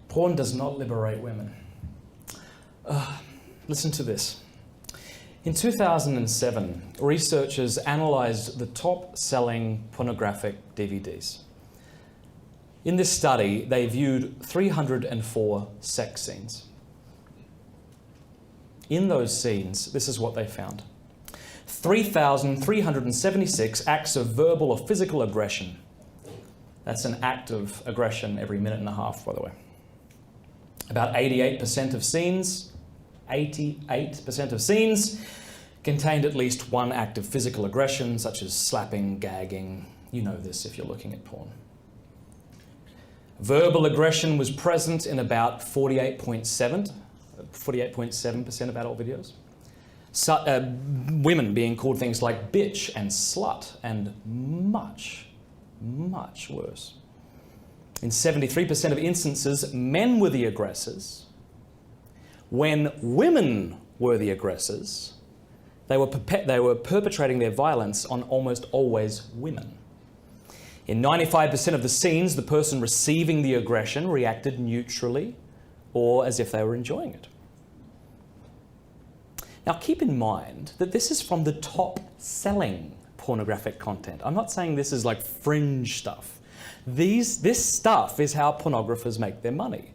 Porn does not liberate women. Listen to this. In 2007, researchers analysed the top-selling pornographic DVDs. In this study, they viewed 304 sex scenes. In those scenes, this is what they found. 3,376 acts of verbal or physical aggression. That's an act of aggression every minute and a half, by the way. About 88% of scenes, 88% of scenes contained at least one act of physical aggression, such as slapping, gagging. You know this if you're looking at porn. Verbal aggression was present in about 48.7% of adult videos. Women being called things like bitch and slut, and much, much worse. In 73% of instances, men were the aggressors. When women were the aggressors, they were perpetrating their violence on almost always women. In 95% of the scenes, the person receiving the aggression reacted neutrally or as if they were enjoying it. Now keep in mind that this is from the top-selling pornographic content. I'm not saying this is like fringe stuff. This stuff is how pornographers make their money.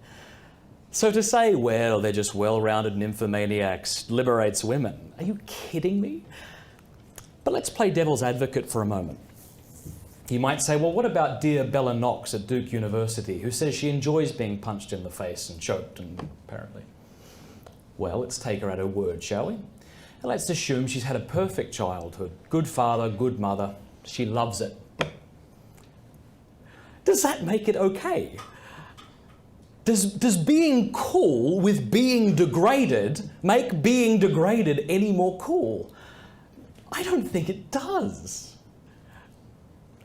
So to say, well, they're just well-rounded nymphomaniacs, liberates women, are you kidding me? But let's play devil's advocate for a moment. You might say, well, what about dear Bella Knox at Duke University, who says she enjoys being punched in the face and choked, and apparently. Well, let's take her at her word, shall we? And let's assume she's had a perfect childhood. Good father, good mother. She loves it. Does that make it okay? Does being cool with being degraded make being degraded any more cool? I don't think it does.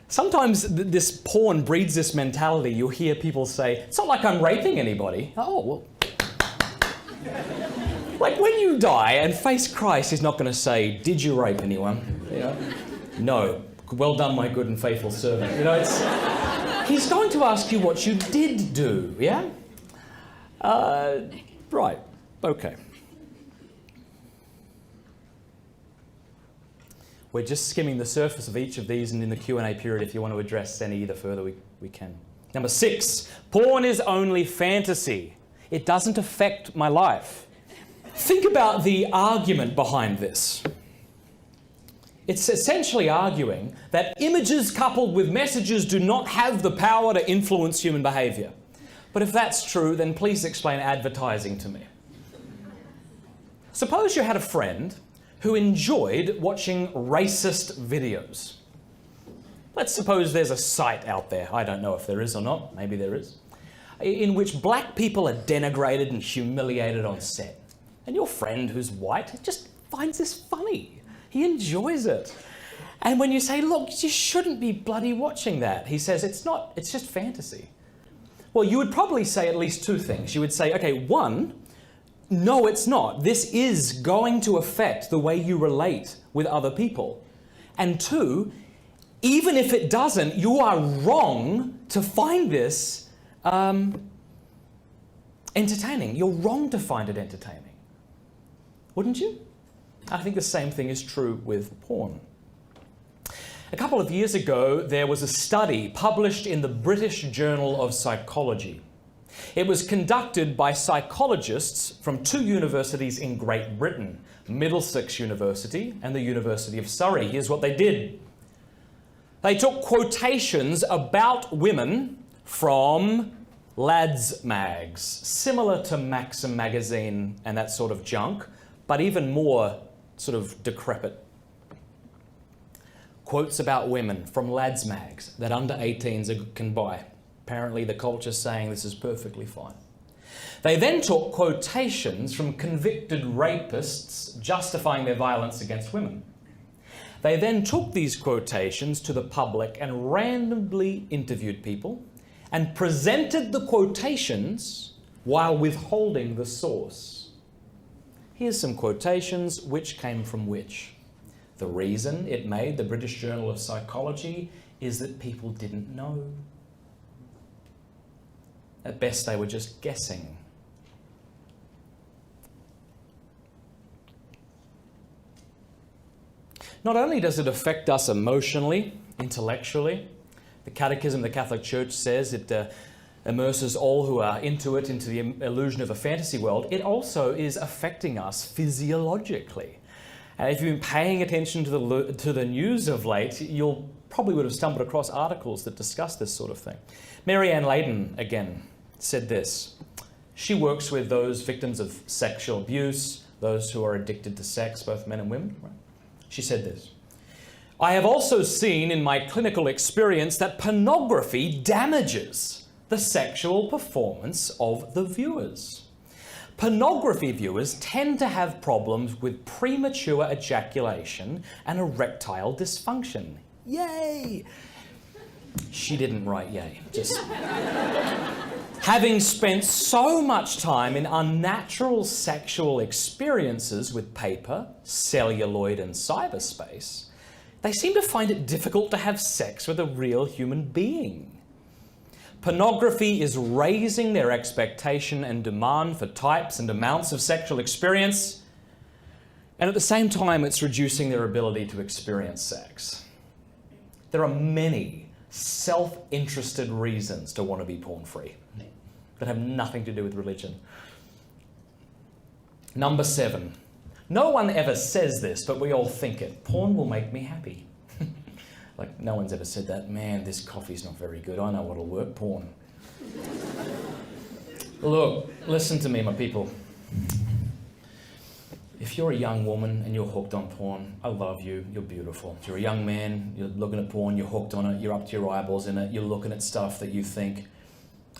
Sometimes this porn breeds this mentality. You'll hear people say, it's not like I'm raping anybody. Oh, well. Like when you die and face Christ, he's not going to say, did you rape anyone? You know? No. Well done, my good and faithful servant. You know, he's going to ask you what you did do, yeah? Right, okay. We're just skimming the surface of each of these, and in the Q&A period, if you want to address any either further, we can. Number 6, porn is only fantasy. It doesn't affect my life. Think about the argument behind this. It's essentially arguing that images coupled with messages do not have the power to influence human behavior. But if that's true, then please explain advertising to me. Suppose you had a friend who enjoyed watching racist videos. Let's suppose there's a site out there, I don't know if there is or not, maybe there is, in which black people are denigrated and humiliated on set. And your friend who's white just finds this funny. He enjoys it. And when you say, look, you shouldn't be bloody watching that, he says, it's not, it's just fantasy. Well, you would probably say at least two things. You would say, okay, one, no, it's not. This is going to affect the way you relate with other people. And two, even if it doesn't, you are wrong to find this entertaining. You're wrong to find it entertaining. Wouldn't you? I think the same thing is true with porn. A couple of years ago, there was a study published in the British Journal of Psychology. It was conducted by psychologists from two universities in Great Britain, Middlesex University and the University of Surrey. Here's what they did. They took quotations about women from lads' mags, similar to Maxim magazine and that sort of junk, but even more sort of decrepit. Quotes about women from lads' mags that under 18s can buy. Apparently the culture's saying this is perfectly fine. They then took quotations from convicted rapists justifying their violence against women. They then took these quotations to the public and randomly interviewed people and presented the quotations while withholding the source. Here's some quotations, which came from which. The reason it made the British Journal of Psychology is that people didn't know. At best, they were just guessing. Not only does it affect us emotionally, intellectually, the Catechism of the Catholic Church says it immerses all who are into it into the illusion of a fantasy world, it also is affecting us physiologically. If you've been paying attention to the news of late, you'll probably would have stumbled across articles that discuss this sort of thing. Mary Ann Layden, again, said this. She works with those victims of sexual abuse, those who are addicted to sex, both men and women. Right? She said this. I have also seen in my clinical experience that pornography damages the sexual performance of the viewers. Pornography viewers tend to have problems with premature ejaculation and erectile dysfunction. Yay! She didn't write yay, just... Having spent so much time in unnatural sexual experiences with paper, celluloid and cyberspace, they seem to find it difficult to have sex with a real human being. Pornography is raising their expectation and demand for types and amounts of sexual experience, and at the same time it's reducing their ability to experience sex. There are many self-interested reasons to want to be porn-free that have nothing to do with religion. Number 7. No one ever says this, but we all think it. Porn will make me happy. Like, no one's ever said that. Man, this coffee's not very good. I know what'll work. Porn. Look, listen to me, my people. If you're a young woman and you're hooked on porn, I love you. You're beautiful. If you're a young man, you're looking at porn, you're hooked on it, you're up to your eyeballs in it, you're looking at stuff that you think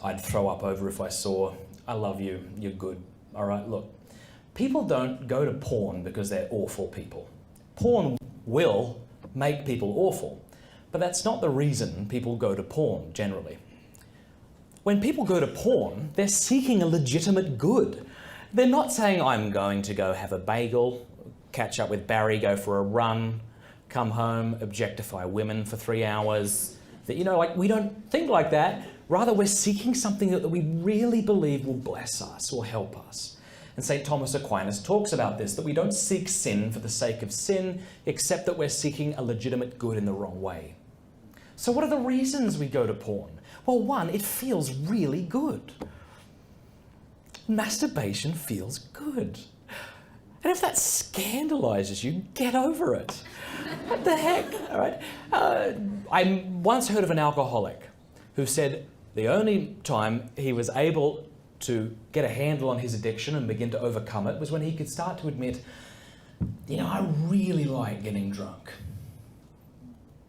I'd throw up over if I saw. I love you. You're good. All right, look. People don't go to porn because they're awful people. Porn will make people awful, but that's not the reason people go to porn generally. When people go to porn, they're seeking a legitimate good. They're not saying, I'm going to go have a bagel, catch up with Barry, go for a run, come home, objectify women for 3 hours. Like, we don't think like that. Rather, we're seeking something that we really believe will bless us or help us. And St. Thomas Aquinas talks about this, that we don't seek sin for the sake of sin, except that we're seeking a legitimate good in the wrong way. So what are the reasons we go to porn? Well, one, it feels really good. Masturbation feels good. And if that scandalizes you, get over it. What the heck? All right. I once heard of an alcoholic who said the only time he was able to get a handle on his addiction and begin to overcome it was when he could start to admit, I really like getting drunk,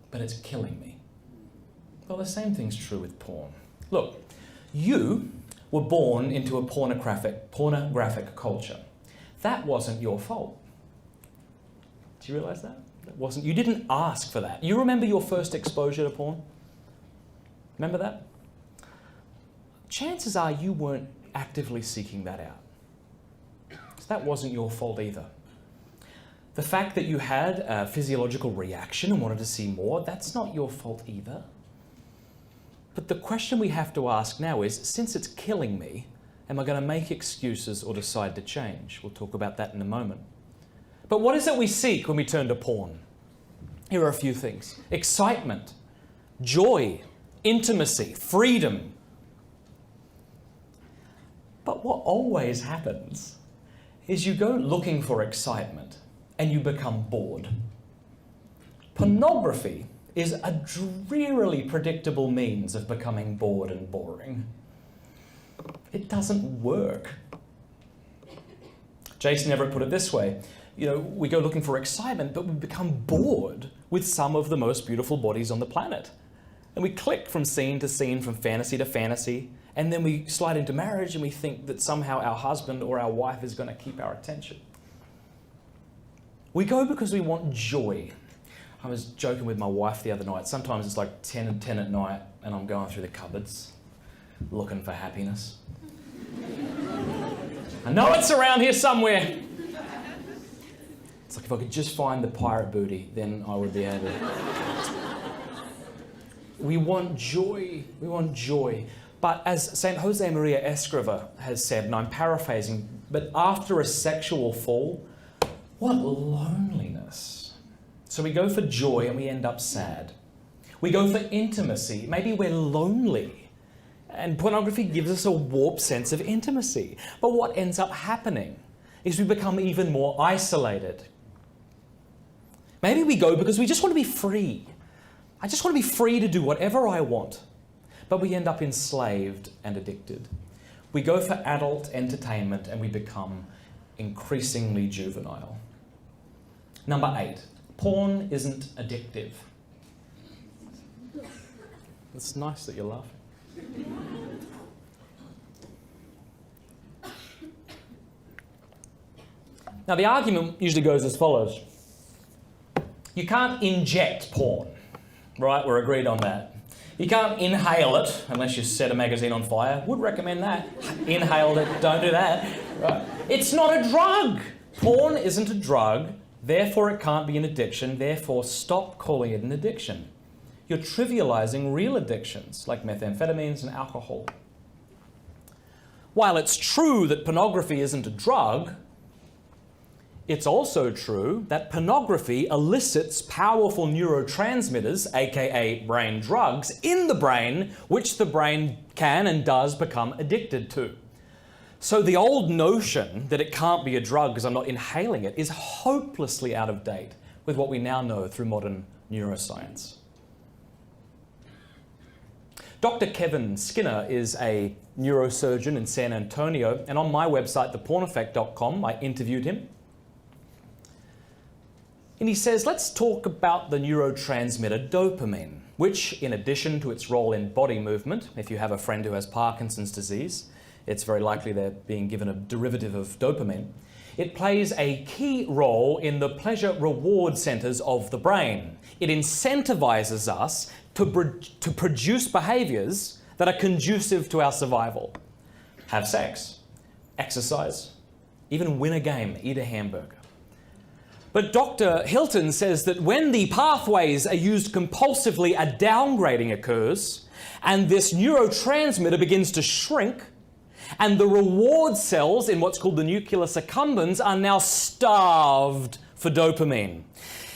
but it's killing me. Well, the same thing's true with porn. Look, you were born into a pornographic culture. That wasn't your fault. Do you realize that? You didn't ask for that. You remember your first exposure to porn? Remember that? Chances are you weren't actively seeking that out. So that wasn't your fault either. The fact that you had a physiological reaction and wanted to see more, that's not your fault either. But the question we have to ask now is, since it's killing me, am I going to make excuses or decide to change? We'll talk about that in a moment. But what is it we seek when we turn to porn? Here are a few things. Excitement, joy, intimacy, freedom. But what always happens is you go looking for excitement and you become bored. Pornography is a drearily predictable means of becoming bored and boring. It doesn't work. Jason Everett put it this way, we go looking for excitement, but we become bored with some of the most beautiful bodies on the planet. And we click from scene to scene, from fantasy to fantasy, and then we slide into marriage and we think that somehow our husband or our wife is going to keep our attention. We go because we want joy. I was joking with my wife the other night. Sometimes it's like 10 and 10 at night and I'm going through the cupboards looking for happiness. I know it's around here somewhere. It's like if I could just find the pirate booty, then I would be able to. We want joy. We want joy. But as St. Jose Maria Escriva has said, and I'm paraphrasing, but after a sexual fall, what loneliness. So we go for joy and we end up sad. We go for intimacy, maybe we're lonely. And pornography gives us a warped sense of intimacy. But what ends up happening is we become even more isolated. Maybe we go because we just want to be free. I just want to be free to do whatever I want. But we end up enslaved and addicted. We go for adult entertainment and we become increasingly juvenile. Number 8, porn isn't addictive. It's nice that you're laughing. Now, the argument usually goes as follows. You can't inject porn, right? We're agreed on that. You can't inhale it unless you set a magazine on fire. Would recommend that. Inhale it, don't do that. Right? It's not a drug. Porn isn't a drug, therefore it can't be an addiction, therefore stop calling it an addiction. You're trivializing real addictions like methamphetamines and alcohol. While it's true that pornography isn't a drug, it's also true that pornography elicits powerful neurotransmitters, aka brain drugs, in the brain, which the brain can and does become addicted to. So the old notion that it can't be a drug because I'm not inhaling it is hopelessly out of date with what we now know through modern neuroscience. Dr. Kevin Skinner is a neurosurgeon in San Antonio, and on my website, theporneffect.com, I interviewed him. And he says, let's talk about the neurotransmitter dopamine, which, in addition to its role in body movement, if you have a friend who has Parkinson's disease, it's very likely they're being given a derivative of dopamine, it plays a key role in the pleasure reward centers of the brain. It incentivizes us to produce behaviors that are conducive to our survival. Have sex, exercise, even win a game, eat a hamburger. But Dr. Hilton says that when the pathways are used compulsively, a downgrading occurs, and this neurotransmitter begins to shrink, and the reward cells in what's called the nucleus accumbens are now starved for dopamine.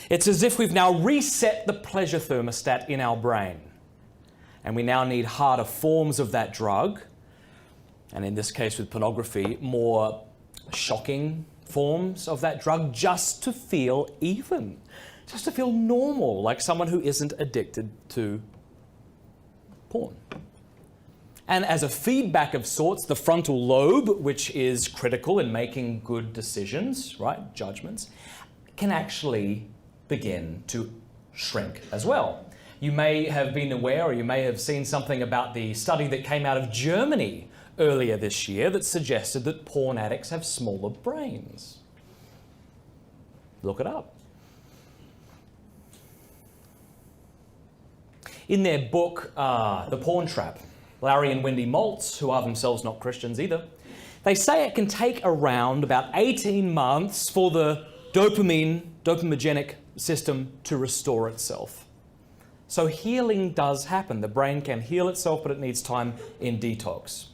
It's as if we've now reset the pleasure thermostat in our brain. And we now need harder forms of that drug, and in this case with pornography, more shocking forms of that drug just to feel even, just to feel normal, like someone who isn't addicted to porn. And as a feedback of sorts, the frontal lobe, which is critical in making good decisions, right, judgments, can actually begin to shrink as well. You may have been aware, or you may have seen something about the study that came out of Germany earlier this year that suggested that porn addicts have smaller brains. Look it up. In their book, The Porn Trap, Larry and Wendy Maltz, who are themselves not Christians either, they say it can take around about 18 months for the dopamigenic system to restore itself. So healing does happen. The brain can heal itself, but it needs time in detox.